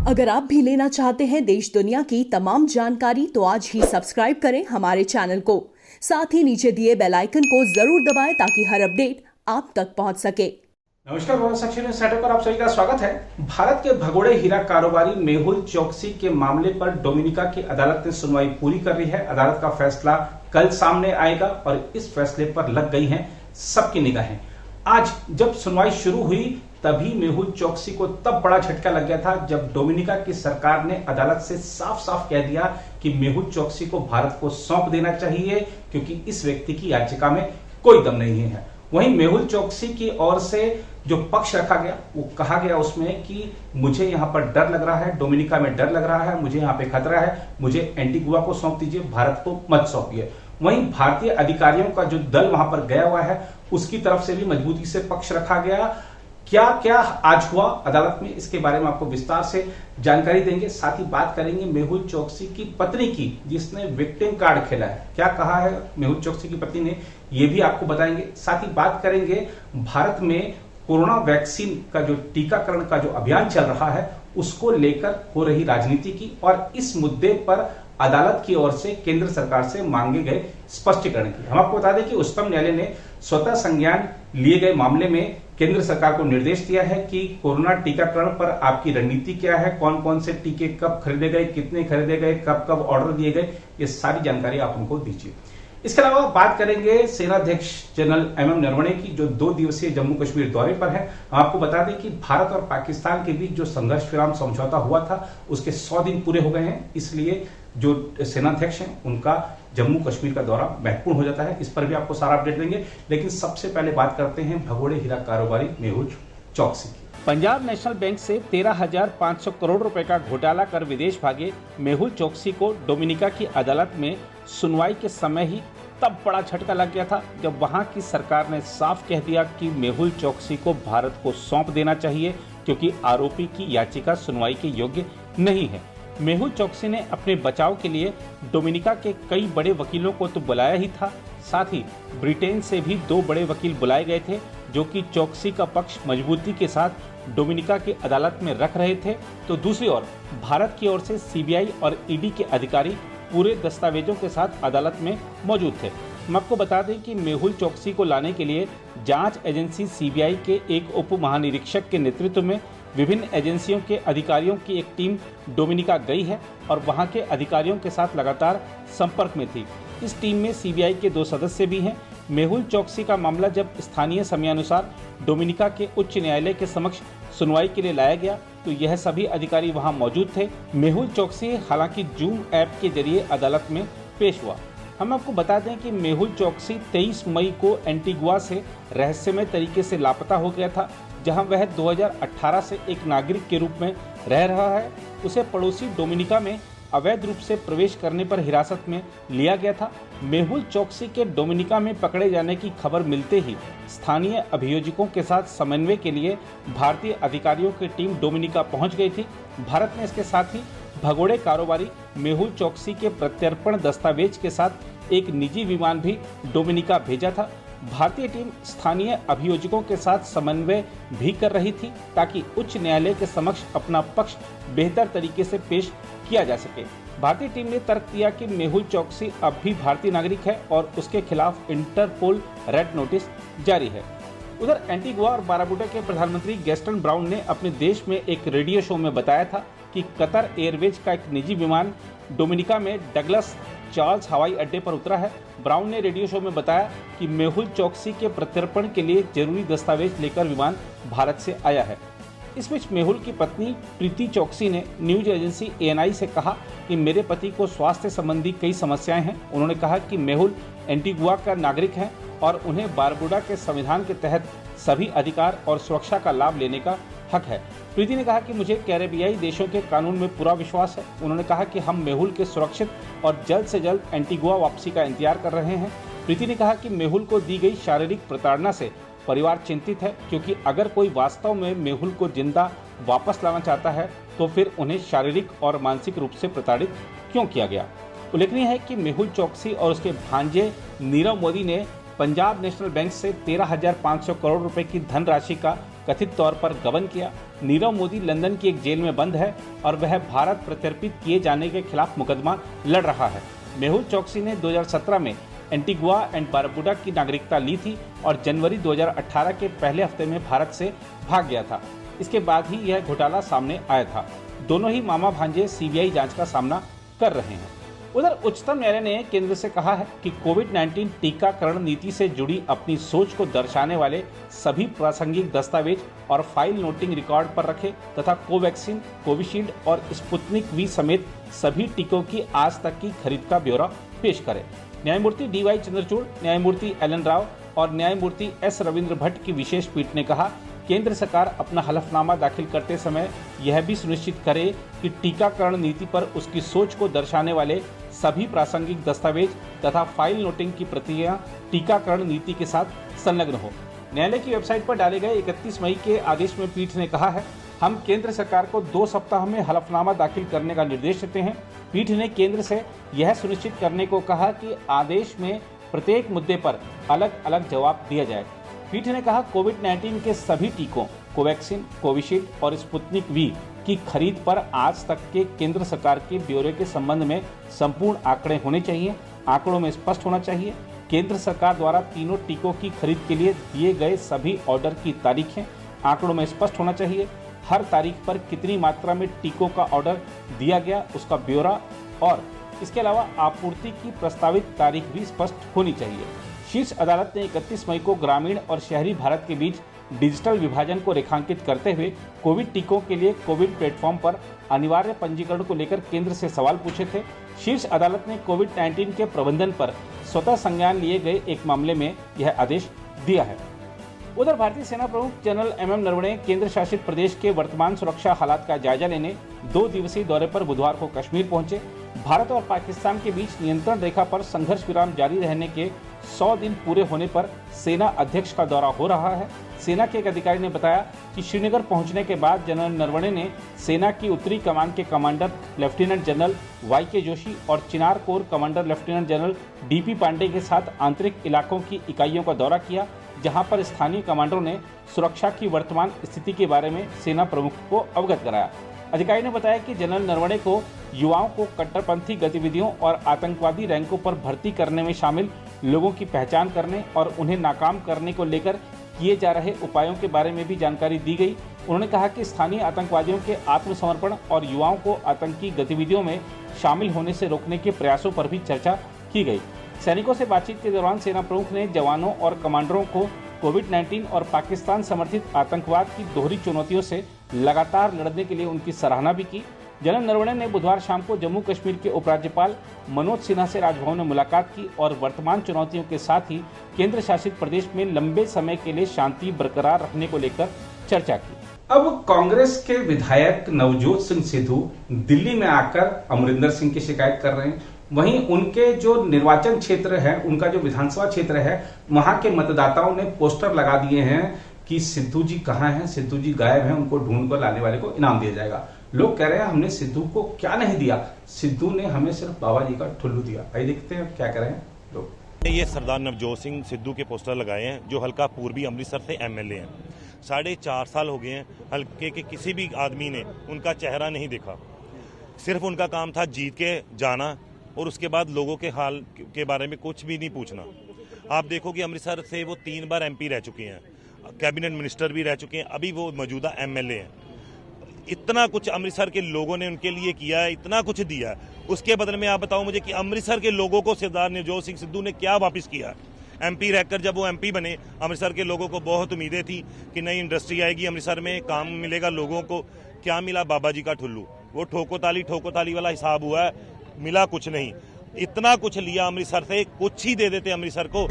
अगर आप भी लेना चाहते हैं देश दुनिया की तमाम जानकारी तो आज ही सब्सक्राइब करें हमारे चैनल को। साथ ही नीचे दिए बेल आइकन को जरूर दबाएं ताकि हर अपडेट आप तक पहुंच सके। नमस्कार, बहुत सेक्शन सेटअप पर आप सभी का स्वागत है। भारत के भगोड़े हीरा कारोबारी मेहुल चोकसी के मामले पर डोमिनिका की अदालत ने सुनवाई पूरी कर ली है। अदालत का फैसला कल सामने आएगा और इस फैसले पर लग गई हैं सबकी निगाहें। आज जब सुनवाई शुरू हुई तभी मेहुल चोकसी को तब बड़ा झटका लग गया था जब डोमिनिका की सरकार ने अदालत से साफ साफ कह दिया कि मेहुल चोकसी को भारत को सौंप देना चाहिए क्योंकि इस व्यक्ति की याचिका में कोई दम नहीं है। वहीं मेहुल चोकसी की ओर से जो पक्ष रखा गया वो कहा गया उसमें कि मुझे यहां पर डर लग रहा है, डोमिनिका में डर लग रहा है, मुझे यहां पे खतरा है, मुझे एंटीगुआ को सौंप दीजिए, भारत को मत सौंपिए। वहीं भारतीय अधिकारियों का जो दल वहां पर गया हुआ है उसकी तरफ से भी मजबूती से पक्ष रखा गया। क्या क्या आज हुआ अदालत में, इसके बारे में आपको विस्तार से जानकारी देंगे। साथ ही बात करेंगे मेहुल चोकसी की पत्नी की जिसने विक्टिम कार्ड खेला है। क्या कहा है मेहुल चोकसी की पत्नी ने, ये भी आपको बताएंगे। साथ ही बात करेंगे भारत में कोरोना वैक्सीन का जो टीकाकरण का जो अभियान चल रहा है उसको लेकर हो रही राजनीति की और इस मुद्दे पर अदालत की ओर से केंद्र सरकार से मांगे गए स्पष्टीकरण की। हम आपको बता दें कि उच्चतम न्यायालय ने स्वतः संज्ञान लिए गए मामले में केंद्र सरकार को निर्देश दिया है कि कोरोना टीकाकरण पर आपकी रणनीति क्या है, कौन कौन से टीके कब खरीदे गए, कितने खरीदे गए, कब कब ऑर्डर दिए गए, ये सारी जानकारी आप उनको दीजिए। इसके अलावा बात करेंगे सेनाध्यक्ष जनरल एमएम नरवणे की जो 2 दिवसीय जम्मू कश्मीर दौरे पर है। आपको बता दें कि भारत और पाकिस्तान के बीच जो संघर्ष विराम समझौता हुआ था उसके 100 दिन पूरे हो गए हैं, इसलिए जो सेनाध्यक्ष हैं उनका जम्मू कश्मीर का दौरा महत्वपूर्ण हो जाता है। इस पर भी आपको सारा अपडेट देंगे, लेकिन सबसे पहले बात करते हैं भगोड़े हीरा कारोबारी मेहुल चोकसी की। पंजाब नेशनल बैंक से 13,500 करोड़ रुपए का घोटाला कर विदेश भागे मेहुल चोकसी को डोमिनिका की अदालत में सुनवाई के समय ही तब बड़ा झटका लग गया था जब वहां की सरकार ने साफ कह दिया कि मेहुल चोकसी को भारत को सौंप देना चाहिए क्योंकि आरोपी की याचिका सुनवाई के योग्य नहीं है। मेहुल चोकसी ने अपने बचाव के लिए डोमिनिका के कई बड़े वकीलों को तो बुलाया ही था, साथ ही ब्रिटेन से भी 2 बड़े वकील बुलाए गए थे जो कि चोकसी का पक्ष मजबूती के साथ डोमिनिका की अदालत में रख रहे थे। तो दूसरी ओर भारत की ओर से सीबीआई और ईडी के अधिकारी पूरे दस्तावेजों के साथ अदालत में मौजूद थे। हम आपको बता दें कि मेहुल चोकसी को लाने के लिए जांच एजेंसी सीबीआई के एक उप महानिरीक्षक के नेतृत्व में विभिन्न एजेंसियों के अधिकारियों की एक टीम डोमिनिका गई है और वहां के अधिकारियों के साथ लगातार संपर्क में थी। इस टीम में सीबीआई के 2 सदस्य भी हैं। मेहुल चोकसी का मामला जब स्थानीय समयानुसार डोमिनिका के उच्च न्यायालय के समक्ष सुनवाई के लिए लाया गया तो यह सभी अधिकारी वहां मौजूद थे। मेहुल चोकसी हालांकि जूम ऐप के जरिए अदालत में पेश हुआ। हम आपको बता दें कि मेहुल चोकसी 23 मई को एंटीगुआ से रहस्यमय तरीके से लापता हो गया था, जहां वह 2018 से एक नागरिक के रूप में रह रहा है। उसे पड़ोसी डोमिनिका में अवैध रूप से प्रवेश करने पर हिरासत में लिया गया था। मेहुल चोकसी के डोमिनिका में पकड़े जाने की खबर मिलते ही स्थानीय अभियोजकों के साथ समन्वय के लिए भारतीय अधिकारियों की टीम डोमिनिका पहुंच गई थी। भारत ने इसके साथ ही भगोड़े कारोबारी मेहुल चोकसी के प्रत्यर्पण दस्तावेज के साथ एक निजी विमान भी डोमिनिका भेजा था। भारतीय टीम स्थानीय अभियोजकों के साथ समन्वय भी कर रही थी ताकि उच्च न्यायालय के समक्ष अपना पक्ष बेहतर तरीके से पेश किया जा सके। भारतीय टीम ने तर्क दिया कि मेहुल चोकसी अब भी भारतीय नागरिक है और उसके खिलाफ इंटरपोल रेड नोटिस जारी है। उधर एंटीगुआ और बारबुडा के प्रधानमंत्री गैस्टन ब्राउन ने अपने देश में एक रेडियो शो में बताया था कि कतर एयरवेज का एक निजी विमान डोमिनिका में डगलस चार्ल्स हवाई अड्डे पर उतरा है। ब्राउन ने रेडियो शो में बताया कि मेहुल चोकसी के प्रत्यर्पण के लिए जरूरी दस्तावेज लेकर विमान भारत से आया है। इस बीच मेहुल की पत्नी प्रीति चोकसी ने न्यूज एजेंसी एएनआई से कहा कि मेरे पति को स्वास्थ्य संबंधी कई समस्याएं हैं। उन्होंने कहा कि मेहुल एंटीगुआ का नागरिक हैं और उन्हें बारबुडा के संविधान के तहत सभी अधिकार और सुरक्षा का लाभ लेने का हक है। प्रीति ने कहा कि मुझे कैरेबियाई देशों के कानून में पूरा विश्वास है। उन्होंने कहा कि हम मेहुल के सुरक्षित और जल्द से जल्द एंटीगुआ वापसी का इंतजार कर रहे हैं। प्रीति ने कहा कि मेहुल को दी गई शारीरिक प्रताड़ना से परिवार चिंतित है क्योंकि अगर कोई वास्तव में मेहुल को जिंदा वापस लाना चाहता है तो फिर उन्हें शारीरिक और मानसिक रूप से प्रताड़ित क्यों किया गया। उल्लेखनीय है कि मेहुल चोकसी और उसके भांजे नीरव मोदी ने पंजाब नेशनल बैंक से 13,500 करोड़ रुपए की धनराशि का कथित तौर पर गबन किया। नीरव मोदी लंदन की एक जेल में बंद है और वह भारत प्रत्यर्पित किए जाने के खिलाफ मुकदमा लड़ रहा है। मेहुल चोकसी ने 2017 में एंटीगुआ एंड बारबुडा की नागरिकता ली थी और जनवरी 2018 के पहले हफ्ते में भारत से भाग गया था। इसके बाद ही यह घोटाला सामने आया था। दोनों ही मामा भांजे सीबीआई जांच का सामना कर रहे हैं। उधर उच्चतम न्यायालय ने केंद्र से कहा है कि कोविड-19 टीकाकरण नीति से जुड़ी अपनी सोच को दर्शाने वाले सभी प्रासंगिक दस्तावेज और फाइल नोटिंग रिकॉर्ड पर रखे तथा कोवैक्सीन, कोविशील्ड और स्पुतनिक वी समेत सभी टीकों की आज तक की खरीद का ब्यौरा पेश करे। न्यायमूर्ति डीवाई चंद्रचूड़, न्यायमूर्ति एलन राव और न्यायमूर्ति एस रविंद्र भट्ट की विशेष पीठ ने कहा, केंद्र सरकार अपना हलफनामा दाखिल करते समय यह भी सुनिश्चित करे कि टीकाकरण नीति पर उसकी सोच को दर्शाने वाले सभी प्रासंगिक दस्तावेज तथा फाइल नोटिंग की प्रतियां टीकाकरण नीति के साथ संलग्न हो। न्यायालय की वेबसाइट पर डाले गए 31 मई के आदेश में पीठ ने कहा है, हम केंद्र सरकार को 2 सप्ताह में हलफनामा दाखिल करने का निर्देश देते हैं। पीठ ने केंद्र से यह सुनिश्चित करने को कहा कि आदेश में प्रत्येक मुद्दे पर अलग अलग जवाब दिया जाए। पीठ ने कहा, कोविड-19 के सभी टीकों कोवैक्सीन, कोविशील्ड और स्पुतनिक वी की खरीद पर आज तक के केंद्र सरकार के ब्यौरे के संबंध में संपूर्ण आंकड़े होने चाहिए। आंकड़ों में स्पष्ट होना चाहिए केंद्र सरकार द्वारा तीनों टीकों की खरीद के लिए दिए गए सभी ऑर्डर की तारीखें। आंकड़ों में स्पष्ट होना चाहिए हर तारीख पर कितनी मात्रा में टीकों का ऑर्डर दिया गया उसका ब्यौरा, और इसके अलावा आपूर्ति की प्रस्तावित तारीख भी स्पष्ट होनी चाहिए। शीर्ष अदालत ने 31 मई को ग्रामीण और शहरी भारत के बीच डिजिटल विभाजन को रेखांकित करते हुए कोविड टीकों के लिए कोविड प्लेटफॉर्म पर अनिवार्य पंजीकरण को लेकर केंद्र से सवाल पूछे थे। शीर्ष अदालत ने कोविड-19 के प्रबंधन पर स्वतः संज्ञान लिए गए एक मामले में यह आदेश दिया है। उधर भारतीय सेना प्रमुख जनरल MM नरवणे केंद्र शासित प्रदेश के वर्तमान सुरक्षा हालात का जायजा लेने 2 दिवसीय दौरे पर बुधवार को कश्मीर पहुंचे। भारत और पाकिस्तान के बीच नियंत्रण रेखा पर संघर्ष विराम जारी रहने के 100 दिन पूरे होने पर सेना अध्यक्ष का दौरा हो रहा है। सेना के एक अधिकारी ने बताया कि श्रीनगर पहुंचने के बाद जनरल नरवणे ने सेना की उत्तरी कमान के commander lieutenant general YK Joshi और Chinar corps commander lieutenant general DP Pande के साथ आंतरिक इलाकों की इकाइयों का दौरा किया, जहां पर स्थानीय कमांडरों ने सुरक्षा की वर्तमान स्थिति के बारे में सेना प्रमुख को अवगत कराया। अधिकारी ने बताया कि जनरल नरवणे को युवाओं को कट्टरपंथी गतिविधियों और आतंकवादी रैंकों पर भर्ती करने में शामिल लोगों की पहचान करने और उन्हें नाकाम करने को लेकर किए जा रहे उपायों के बारे में भी जानकारी दी गई। उन्होंने कहा कि स्थानीय आतंकवादियों के आत्मसमर्पण और युवाओं को आतंकी गतिविधियों में शामिल होने से रोकने के प्रयासों पर भी चर्चा की गई। सैनिकों से बातचीत के दौरान सेना प्रमुख ने जवानों और कमांडरों को कोविड-19 और पाकिस्तान समर्थित आतंकवाद की दोहरी चुनौतियों से लगातार लड़ने के लिए उनकी सराहना भी की। जनरल नरवणे ने बुधवार शाम को जम्मू कश्मीर के उपराज्यपाल मनोज सिन्हा से राजभवन में मुलाकात की और वर्तमान चुनौतियों के साथ ही केंद्र शासित प्रदेश में लंबे समय के लिए शांति बरकरार रखने को लेकर चर्चा की। अब कांग्रेस के विधायक नवजोत सिंह सिद्धू दिल्ली में आकर अमरिंदर सिंह की शिकायत कर रहे हैं। वहीं उनके जो निर्वाचन क्षेत्र है, उनका जो विधानसभा क्षेत्र है, वहां के मतदाताओं ने पोस्टर लगा दिए हैं कि सिद्धू जी कहाँ हैं, सिद्धू जी गायब हैं, उनको ढूंढ कर लाने वाले को इनाम दिया जाएगा। लोग कह रहे हैं हमने सिद्धू को क्या नहीं दिया, सिद्धू ने हमें सिर्फ बाबा जी का ठुल्लू दिया। आइए देखते हैं क्या कह रहे हैं लोग। ये सरदार नवजोत सिंह सिद्धू के पोस्टर लगाए हैं, जो हल्का पूर्वी अमृतसर से MLA हैं। 4.5 साल हो गए हैं, हल्के के किसी भी आदमी ने उनका चेहरा नहीं देखा। सिर्फ उनका काम था जीत के जाना और उसके बाद लोगों के हाल के बारे में कुछ भी नहीं पूछना। आप देखो कि अमृतसर से वो 3 बार MP रह चुके हैं, कैबिनेट मिनिस्टर भी रह चुके हैं, अभी वो मौजूदा MLA हैं। इतना कुछ अमृतसर के लोगों ने उनके लिए किया है, इतना कुछ दिया है। उसके बदले में आप बताओ मुझे कि अमृतसर के लोगों को सरदार नवजोत सिंह सिद्धू ने क्या वापस किया। MP रहकर जब वो MP बने, अमृतसर के लोगों को बहुत उम्मीदें थी कि नई इंडस्ट्री आएगी, अमृतसर में काम मिलेगा लोगों को। क्या मिला? बाबा जी का ठुल्लू। वो ठोको ताली वाला हिसाब हुआ है, मिला कुछ नहीं। इतना कुछ लिया अमृतसर से, कुछ ही दे देते अमृतसर को।